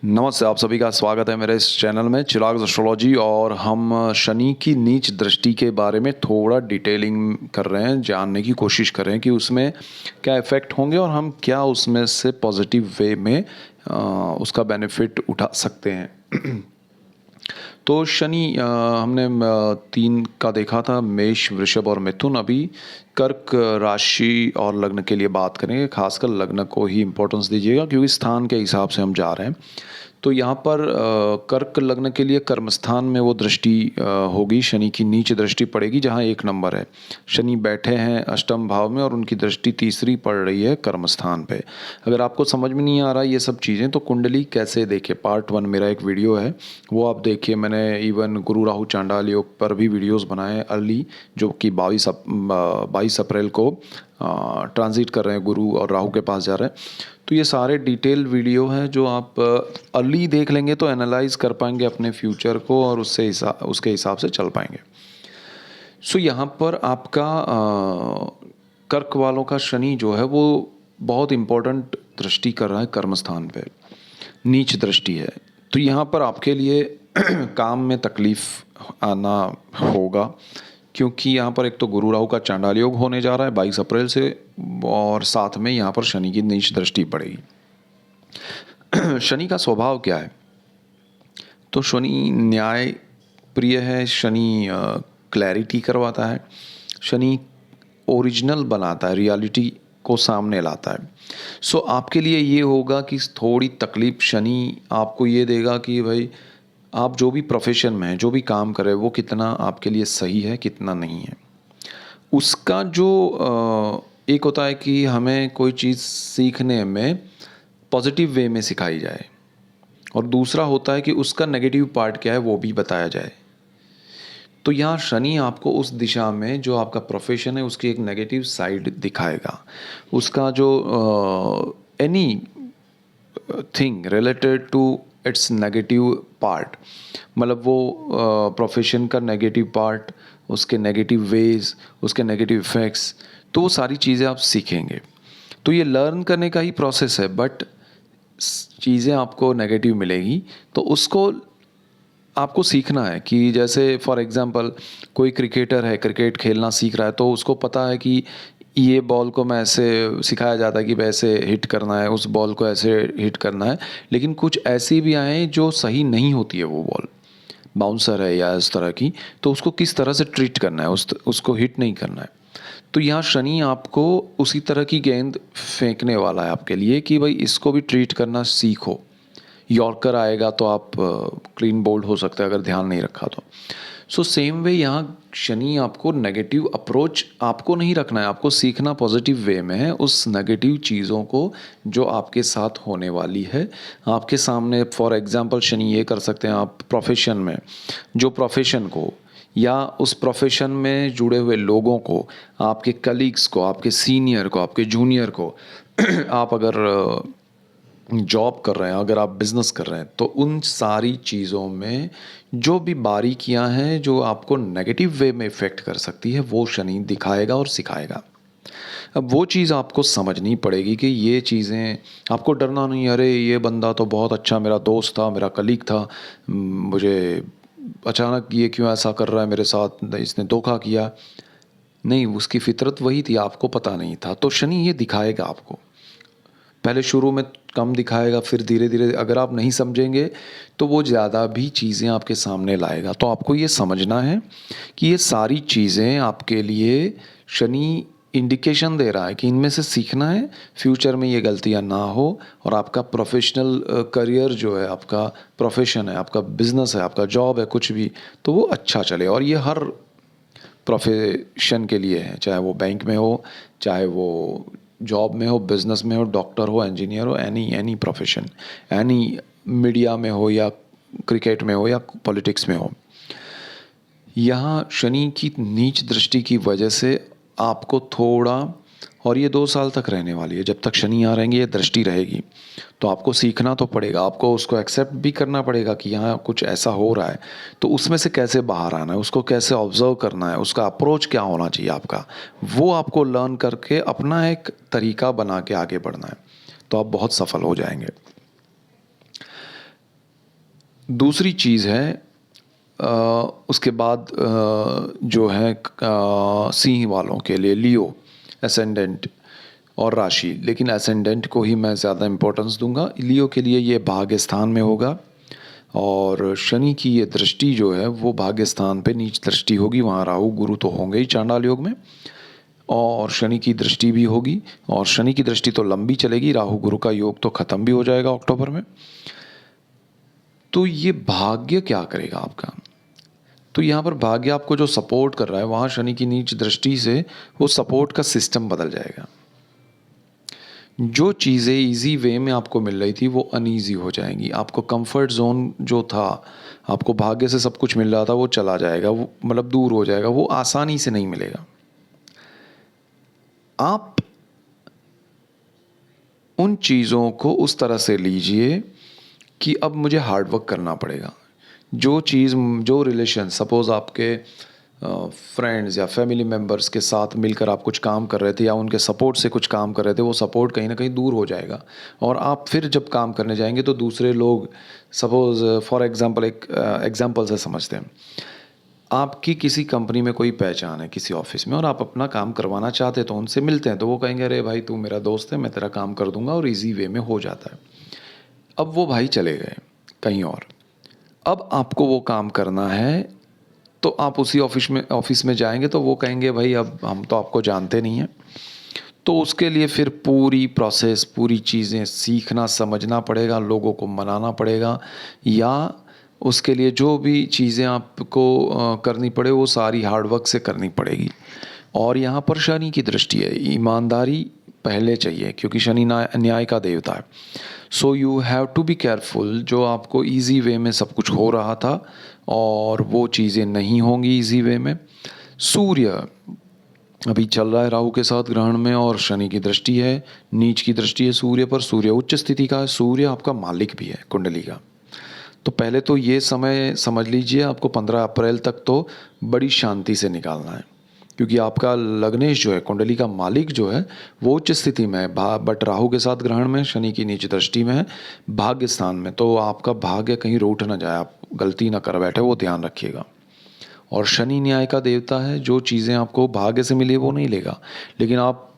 नमस्ते, आप सभी का स्वागत है मेरे इस चैनल में चिराग एस्ट्रोलॉजी। और हम शनि की नीच दृष्टि के बारे में थोड़ा डिटेलिंग कर रहे हैं, जानने की कोशिश कर रहे हैं कि उसमें क्या इफ़ेक्ट होंगे और हम क्या उसमें से पॉजिटिव वे में उसका बेनिफिट उठा सकते हैं। तो शनि हमने तीन का देखा था, मेष, वृषभ और मिथुन। अभी कर्क राशि और लग्न के लिए बात करेंगे। खासकर लग्न को ही इम्पोर्टेंस दीजिएगा क्योंकि स्थान के हिसाब से हम जा रहे हैं। तो यहाँ पर कर्क लग्न के लिए कर्मस्थान में वो दृष्टि होगी, शनि की नीच दृष्टि पड़ेगी जहाँ 1 नंबर है। शनि बैठे हैं अष्टम भाव में और उनकी दृष्टि तीसरी पड़ रही है कर्मस्थान पे। अगर आपको समझ में नहीं आ रहा ये सब चीज़ें तो कुंडली कैसे देखें, पार्ट 1 मेरा एक वीडियो है, वो आप देखिए। मैंने इवन गुरु राहु चांडाल योग पर भी वीडियोस बनाए अर्ली, जो कि 22 अप्रैल को ट्रांजिट कर रहे हैं, गुरु और राहु के पास जा रहे हैं। तो ये सारे डिटेल वीडियो हैं जो आप अर्ली देख लेंगे तो एनालाइज कर पाएंगे अपने फ्यूचर को और उसके हिसाब से चल पाएंगे। सो यहाँ पर आपका कर्क वालों का शनि जो है वो बहुत इम्पोर्टेंट दृष्टि कर रहा है कर्मस्थान पे, नीच दृष्टि है। तो यहाँ पर आपके लिए काम में तकलीफ आना होगा क्योंकि यहाँ पर एक तो गुरु राहु का चांडाल योग होने जा रहा है 22 अप्रैल से, और साथ में यहाँ पर शनि की नीच दृष्टि पड़ेगी। शनि का स्वभाव क्या है? तो शनि न्याय प्रिय है, शनि क्लैरिटी करवाता है, शनि ओरिजिनल बनाता है, रियलिटी को सामने लाता है। सो आपके लिए ये होगा कि थोड़ी तकलीफ शनि आपको ये देगा कि भाई आप जो भी प्रोफेशन में हैं, जो भी काम कर रहे हो वो कितना आपके लिए सही है, कितना नहीं है। उसका जो एक होता है कि हमें कोई चीज़ सीखने में पॉजिटिव वे में सिखाई जाए, और दूसरा होता है कि उसका नेगेटिव पार्ट क्या है वो भी बताया जाए। तो यहाँ शनि आपको उस दिशा में जो आपका प्रोफेशन है उसकी एक नेगेटिव साइड दिखाएगा। उसका जो anything related to its negative part, मतलब वो प्रोफेशन का नेगेटिव पार्ट, उसके नेगेटिव वेज, उसके नेगेटिव इफ़ेक्ट्स, तो वो सारी चीज़ें आप सीखेंगे। तो ये लर्न करने का ही प्रोसेस है, बट चीज़ें आपको नेगेटिव मिलेगी तो उसको आपको सीखना है। कि जैसे फॉर एग्ज़ाम्पल कोई क्रिकेटर है, क्रिकेट खेलना सीख रहा है तो उसको पता है कि ये बॉल को मैं ऐसे सिखाया जाता है कि वैसे हिट करना है, उस बॉल को ऐसे हिट करना है। लेकिन कुछ ऐसी भी आए जो सही नहीं होती है, वो बॉल बाउंसर है या इस तरह की, तो उसको किस तरह से ट्रीट करना है, उसको हिट नहीं करना है। तो यहाँ शनि आपको उसी तरह की गेंद फेंकने वाला है आपके लिए कि भाई इसको भी ट्रीट करना सीखो। यॉर्कर आएगा तो आप क्लीन बोल्ड हो सकते हैं अगर ध्यान नहीं रखा तो। सो सेम वे यहाँ शनि आपको नेगेटिव अप्रोच आपको नहीं रखना है, आपको सीखना पॉजिटिव वे में है उस नेगेटिव चीज़ों को जो आपके साथ होने वाली है आपके सामने। फॉर एग्जांपल शनि ये कर सकते हैं आप प्रोफेशन में, जो प्रोफेशन को या उस प्रोफेशन में जुड़े हुए लोगों को, आपके कलीग्स को, आपके सीनियर को, आपके जूनियर को आप अगर जॉब कर रहे हैं, अगर आप बिज़नेस कर रहे हैं, तो उन सारी चीज़ों में जो भी बारीकियां हैं जो आपको नेगेटिव वे में इफ़ेक्ट कर सकती है वो शनि दिखाएगा और सिखाएगा। अब वो चीज़ आपको समझनी पड़ेगी कि ये चीज़ें आपको डरना नहीं, अरे ये बंदा तो बहुत अच्छा मेरा दोस्त था, मेरा कलीग था, मुझे अचानक ये क्यों ऐसा कर रहा है मेरे साथ, इसने धोखा किया। नहीं, उसकी फितरत वही थी, आपको पता नहीं था। तो शनि ये दिखाएगा आपको, पहले शुरू में कम दिखाएगा, फिर धीरे धीरे अगर आप नहीं समझेंगे तो वो ज़्यादा भी चीज़ें आपके सामने लाएगा। तो आपको ये समझना है कि ये सारी चीज़ें आपके लिए शनि इंडिकेशन दे रहा है कि इनमें से सीखना है, फ्यूचर में ये गलतियां ना हो और आपका प्रोफेशनल करियर जो है, आपका प्रोफेशन है, आपका बिजनेस है, आपका जॉब है, कुछ भी, तो वो अच्छा चले। और ये हर प्रोफेशन के लिए है, चाहे वो बैंक में हो, चाहे वो जॉब में हो, बिजनेस में हो, डॉक्टर हो, इंजीनियर हो, एनी प्रोफेशन, एनी मीडिया में हो या क्रिकेट में हो या पॉलिटिक्स में हो। यहाँ शनि की नीच दृष्टि की वजह से आपको थोड़ा, और ये 2 साल तक रहने वाली है, जब तक शनि यहाँ रहेंगे ये दृष्टि रहेगी, तो आपको सीखना तो पड़ेगा, आपको उसको एक्सेप्ट भी करना पड़ेगा कि यहाँ कुछ ऐसा हो रहा है, तो उसमें से कैसे बाहर आना है, उसको कैसे ऑब्जर्व करना है, उसका अप्रोच क्या होना चाहिए आपका, वो आपको लर्न करके अपना एक तरीका बना के आगे बढ़ना है, तो आप बहुत सफल हो जाएंगे। दूसरी चीज़ है उसके बाद जो है सिंह वालों के लिए लियो एसेंडेंट और राशि, लेकिन एसेंडेंट को ही मैं ज़्यादा इम्पोर्टेंस दूंगा। लियो के लिए ये भाग्य स्थान में होगा और शनि की ये दृष्टि जो है वो भाग्य स्थान पे नीच दृष्टि होगी। वहाँ राहु गुरु तो होंगे ही चांडाल योग में, और शनि की दृष्टि भी होगी, और शनि की दृष्टि तो लंबी चलेगी, राहु गुरु का योग तो ख़त्म भी हो जाएगा अक्टूबर में। तो ये भाग्य क्या करेगा आपका? तो यहाँ पर भाग्य आपको जो सपोर्ट कर रहा है, वहाँ शनि की नीच दृष्टि से वो सपोर्ट का सिस्टम बदल जाएगा। जो चीज़ें इजी वे में आपको मिल रही थी वो अनईजी हो जाएंगी। आपको कंफर्ट जोन जो था, आपको भाग्य से सब कुछ मिल रहा था, वो चला जाएगा, वो मतलब दूर हो जाएगा, वो आसानी से नहीं मिलेगा। आप उन चीज़ों को उस तरह से लीजिए कि अब मुझे हार्ड वर्क करना पड़ेगा। जो चीज़, जो रिलेशन, सपोज़ आपके फ्रेंड्स या फैमिली मेम्बर्स के साथ मिलकर आप कुछ काम कर रहे थे या उनके सपोर्ट से कुछ काम कर रहे थे, वो सपोर्ट कहीं ना कहीं दूर हो जाएगा और आप फिर जब काम करने जाएंगे तो दूसरे लोग, सपोज़ फॉर एग्ज़ाम्पल, एक एग्ज़ाम्पल से समझते हैं, आपकी किसी कंपनी में कोई पहचान है किसी ऑफिस में और आप अपना काम करवाना चाहते हैं, तो उनसे मिलते हैं तो वो कहेंगे अरे भाई तू मेरा दोस्त है, मैं तेरा काम कर दूंगा, और इजी वे में हो जाता है। अब वो भाई चले गए कहीं और, अब आपको वो काम करना है, तो आप उसी ऑफिस में जाएंगे तो वो कहेंगे भाई अब हम तो आपको जानते नहीं हैं। तो उसके लिए फिर पूरी प्रोसेस, पूरी चीज़ें सीखना समझना पड़ेगा, लोगों को मनाना पड़ेगा, या उसके लिए जो भी चीज़ें आपको करनी पड़े वो सारी हार्डवर्क से करनी पड़ेगी। और यहाँ पर शनि की दृष्टि है, ईमानदारी पहले चाहिए क्योंकि शनि न्याय का देवता है। So you have to be careful. जो आपको इजी वे में सब कुछ हो रहा था और वो चीज़ें नहीं होंगी इजी वे में। सूर्य अभी चल रहा है राहु के साथ ग्रहण में और शनि की दृष्टि है, नीच की दृष्टि है सूर्य पर। सूर्य उच्च स्थिति का है, सूर्य आपका मालिक भी है कुंडली का। तो पहले तो ये समय समझ लीजिए, आपको 15 अप्रैल तक तो बड़ी शांति से निकालना है क्योंकि आपका लग्नेश जो है, कुंडली का मालिक जो है, वो उच्च स्थिति में है, बट राहु के साथ ग्रहण में, शनि की नीच दृष्टि में है भाग्य स्थान में। तो आपका भाग्य कहीं रूठ ना जाए, आप गलती ना कर बैठे, वो ध्यान रखिएगा। और शनि न्याय का देवता है, जो चीज़ें आपको भाग्य से मिली वो नहीं लेगा। लेकिन आप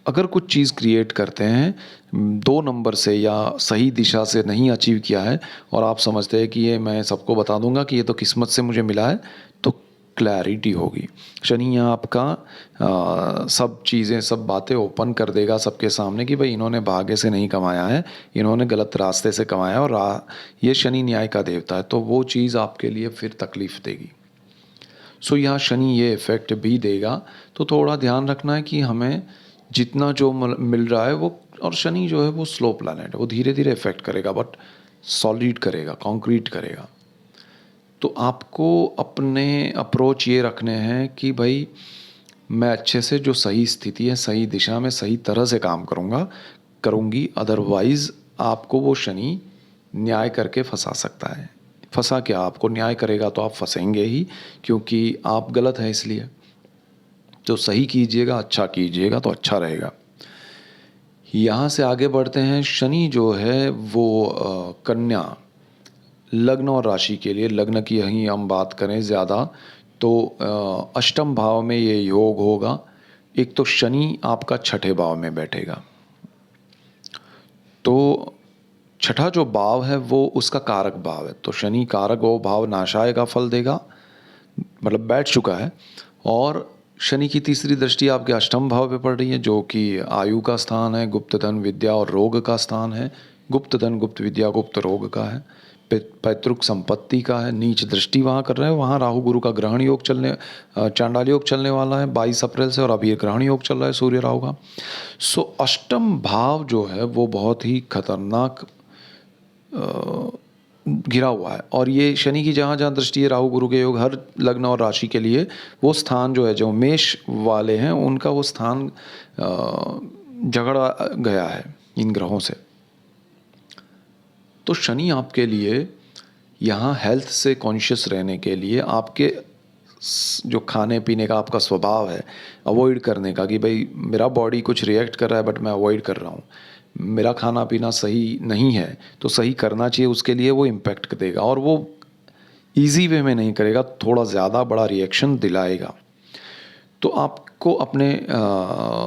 अगर कुछ चीज़ क्रिएट करते हैं 2 नंबर से या सही दिशा से नहीं अचीव किया है और आप समझते हैं कि ये मैं सबको बता दूंगा कि ये तो किस्मत से मुझे मिला है, तो क्लैरिटी होगी। शनि यहाँ आपका सब चीज़ें, सब बातें ओपन कर देगा सबके सामने कि भाई इन्होंने भाग्य से नहीं कमाया है, इन्होंने गलत रास्ते से कमाया है, और ये शनि न्याय का देवता है, तो वो चीज़ आपके लिए फिर तकलीफ देगी। सो यहाँ शनि ये इफ़ेक्ट भी देगा। तो थोड़ा ध्यान रखना है कि हमें जितना जो मिल रहा है वो, और शनि जो है वो स्लो प्लैनेट है, वो धीरे धीरे इफेक्ट करेगा बट सॉलिड करेगा, कॉन्क्रीट करेगा। तो आपको अपने अप्रोच ये रखने हैं कि भाई मैं अच्छे से, जो सही स्थिति है, सही दिशा में सही तरह से काम करूँगी, अदरवाइज़ आपको वो शनि न्याय करके फंसा सकता है। फंसा क्या, आपको न्याय करेगा तो आप फंसेंगे ही, क्योंकि आप गलत हैं इसलिए। जो सही कीजिएगा, अच्छा कीजिएगा तो अच्छा रहेगा। यहाँ से आगे बढ़ते हैं। शनि जो है वो कन्या लग्न और राशि के लिए, लग्न की यहीं हम बात करें ज़्यादा तो अष्टम भाव में ये योग होगा। एक तो शनि आपका छठे भाव में बैठेगा, तो छठा जो भाव है वो उसका कारक भाव है, तो शनि कारक वो भाव नाशाय का फल देगा, मतलब बैठ चुका है। और शनि की तीसरी दृष्टि आपके अष्टम भाव पे पड़ रही है, जो कि आयु का स्थान है, गुप्त धन विद्या और रोग का स्थान है। गुप्त धन, गुप्त विद्या, गुप्त रोग का है, पैतृक संपत्ति का है। नीच दृष्टि वहाँ कर रहे हैं, वहाँ राहु गुरु का ग्रहण योग चांडाल योग चलने वाला है 22 अप्रैल से, और अभी ग्रहण योग चल रहा है सूर्य राहु का। सो अष्टम भाव जो है वो बहुत ही खतरनाक घिरा हुआ है। और ये शनि की जहाँ जहाँ दृष्टि है, राहु गुरु के योग हर लग्न और राशि के लिए वो स्थान जो है, जो मेष वाले हैं उनका वो स्थान झगड़ा गया है इन ग्रहों से। तो शनि आपके लिए यहाँ हेल्थ से कॉन्शियस रहने के लिए, आपके जो खाने पीने का आपका स्वभाव है अवॉइड करने का, कि भाई मेरा बॉडी कुछ रिएक्ट कर रहा है बट मैं अवॉइड कर रहा हूँ, मेरा खाना पीना सही नहीं है तो सही करना चाहिए, उसके लिए वो इम्पैक्ट देगा और वो ईजी वे में नहीं करेगा, थोड़ा ज़्यादा बड़ा रिएक्शन दिलाएगा। तो आपको अपने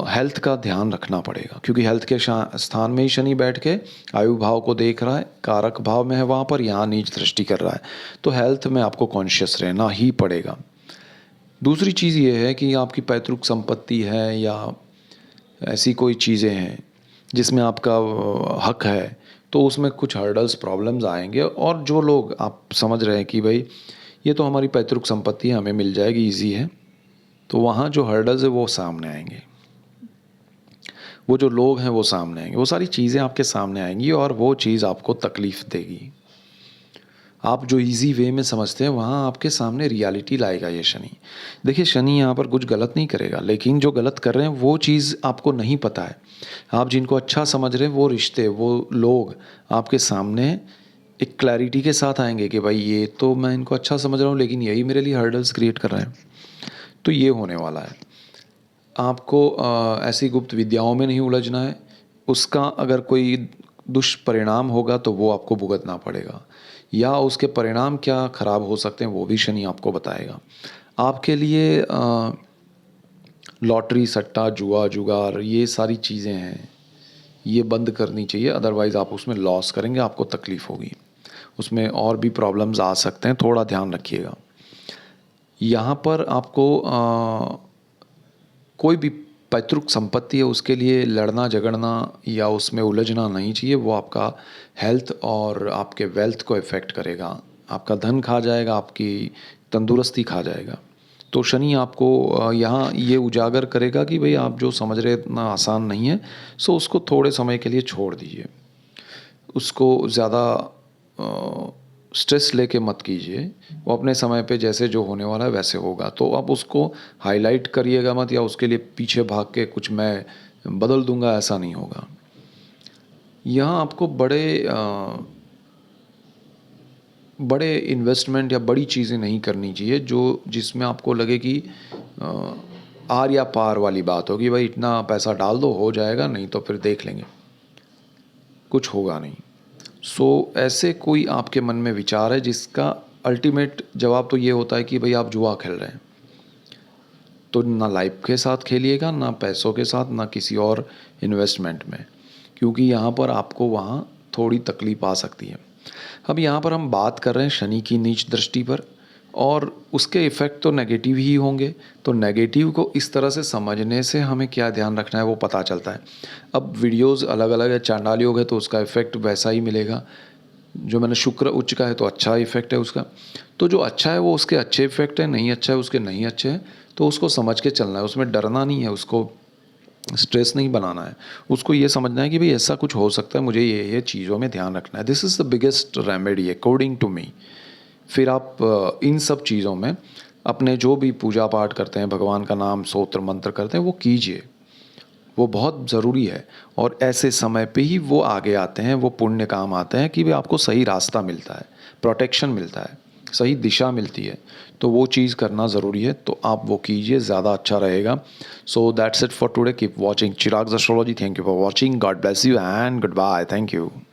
हेल्थ का ध्यान रखना पड़ेगा, क्योंकि हेल्थ के स्थान में ही शनि बैठ के आयु भाव को देख रहा है, कारक भाव में है वहाँ पर, यहाँ नीच दृष्टि कर रहा है। तो हेल्थ में आपको कॉन्शियस रहना ही पड़ेगा। दूसरी चीज़ ये है कि आपकी पैतृक संपत्ति है या ऐसी कोई चीज़ें हैं जिसमें आपका हक है, तो उसमें कुछ हर्डल्स प्रॉब्लम्स आएंगे। और जो लोग आप समझ रहे हैं कि भाई ये तो हमारी पैतृक संपत्ति है, हमें मिल जाएगी, ईजी है, तो वहाँ जो हर्डल्स है वो सामने आएंगे, वो जो लोग हैं वो सामने आएंगे, वो सारी चीज़ें आपके सामने आएंगी और वो चीज़ आपको तकलीफ़ देगी। आप जो इजी वे में समझते हैं वहाँ आपके सामने रियलिटी लाएगा ये शनि। देखिए शनि यहाँ पर कुछ गलत नहीं करेगा, लेकिन जो गलत कर रहे हैं वो चीज़ आपको नहीं पता है। आप जिनको अच्छा समझ रहे हैं वो रिश्ते, वो लोग आपके सामने एक क्लैरिटी के साथ आएंगे कि भाई ये तो मैं इनको अच्छा समझ रहा हूँ लेकिन यही मेरे लिए हर्डल्स क्रिएट कर रहे हैं। तो ये होने वाला है। आपको ऐसी गुप्त विद्याओं में नहीं उलझना है। उसका अगर कोई दुष्परिणाम होगा तो वो आपको भुगतना पड़ेगा, या उसके परिणाम क्या खराब हो सकते हैं वो भी शनि आपको बताएगा। आपके लिए लॉटरी, सट्टा, जुआ, जुगार, ये सारी चीज़ें हैं, ये बंद करनी चाहिए, अदरवाइज़ आप उसमें लॉस करेंगे, आपको तकलीफ़ होगी, उसमें और भी प्रॉब्लम्स आ सकते हैं, थोड़ा ध्यान रखिएगा। यहाँ पर आपको कोई भी पैतृक संपत्ति है उसके लिए लड़ना झगड़ना या उसमें उलझना नहीं चाहिए। वो आपका हेल्थ और आपके वेल्थ को इफ़ेक्ट करेगा, आपका धन खा जाएगा, आपकी तंदुरुस्ती खा जाएगा। तो शनि आपको यहाँ ये उजागर करेगा कि भाई आप जो समझ रहे इतना आसान नहीं है, सो उसको थोड़े समय के लिए छोड़ दीजिए, उसको ज़्यादा स्ट्रेस लेके मत कीजिए, वो अपने समय पे जैसे जो होने वाला है वैसे होगा। तो आप उसको हाईलाइट करिएगा मत, या उसके लिए पीछे भाग के कुछ मैं बदल दूंगा, ऐसा नहीं होगा। यहाँ आपको बड़े इन्वेस्टमेंट या बड़ी चीज़ें नहीं करनी चाहिए जो जिसमें आपको लगे कि आर या पार वाली बात होगी, भाई इतना पैसा डाल दो हो जाएगा, नहीं तो फिर देख लेंगे, कुछ होगा नहीं। सो ऐसे कोई आपके मन में विचार है जिसका अल्टीमेट जवाब तो ये होता है कि भाई आप जुआ खेल रहे हैं, तो ना लाइफ के साथ खेलिएगा, ना पैसों के साथ, ना किसी और इन्वेस्टमेंट में, क्योंकि यहाँ पर आपको वहाँ थोड़ी तकलीफ आ सकती है। अब यहाँ पर हम बात कर रहे हैं शनि की नीच दृष्टि पर, और उसके इफ़ेक्ट तो नेगेटिव ही होंगे। तो नेगेटिव को इस तरह से समझने से हमें क्या ध्यान रखना है वो पता चलता है। अब वीडियोज़ अलग अलग है, चांडाल योग है तो उसका इफ़ेक्ट वैसा ही मिलेगा। जो मैंने शुक्र उच्च का है तो अच्छा इफ़ेक्ट है उसका, तो जो अच्छा है वो उसके अच्छे इफ़ेक्ट है, नहीं अच्छा है उसके नहीं अच्छे हैं। तो उसको समझ के चलना है, उसमें डरना नहीं है, उसको स्ट्रेस नहीं बनाना है, उसको ये समझना है कि भाई ऐसा कुछ हो सकता है, मुझे ये चीज़ों में ध्यान रखना है। This is the biggest remedy according to me. फिर आप इन सब चीज़ों में अपने जो भी पूजा पाठ करते हैं, भगवान का नाम स्तोत्र मंत्र करते हैं, वो कीजिए, वो बहुत ज़रूरी है। और ऐसे समय पे ही वो आगे आते हैं, वो पुण्य काम आते हैं कि भाई आपको सही रास्ता मिलता है, प्रोटेक्शन मिलता है, सही दिशा मिलती है। तो वो चीज़ करना ज़रूरी है, तो आप वो कीजिए, ज़्यादा अच्छा रहेगा। So that's it for today. Keep watching Chirag's astrology. Thank you for watching. God bless you and goodbye. Thank you.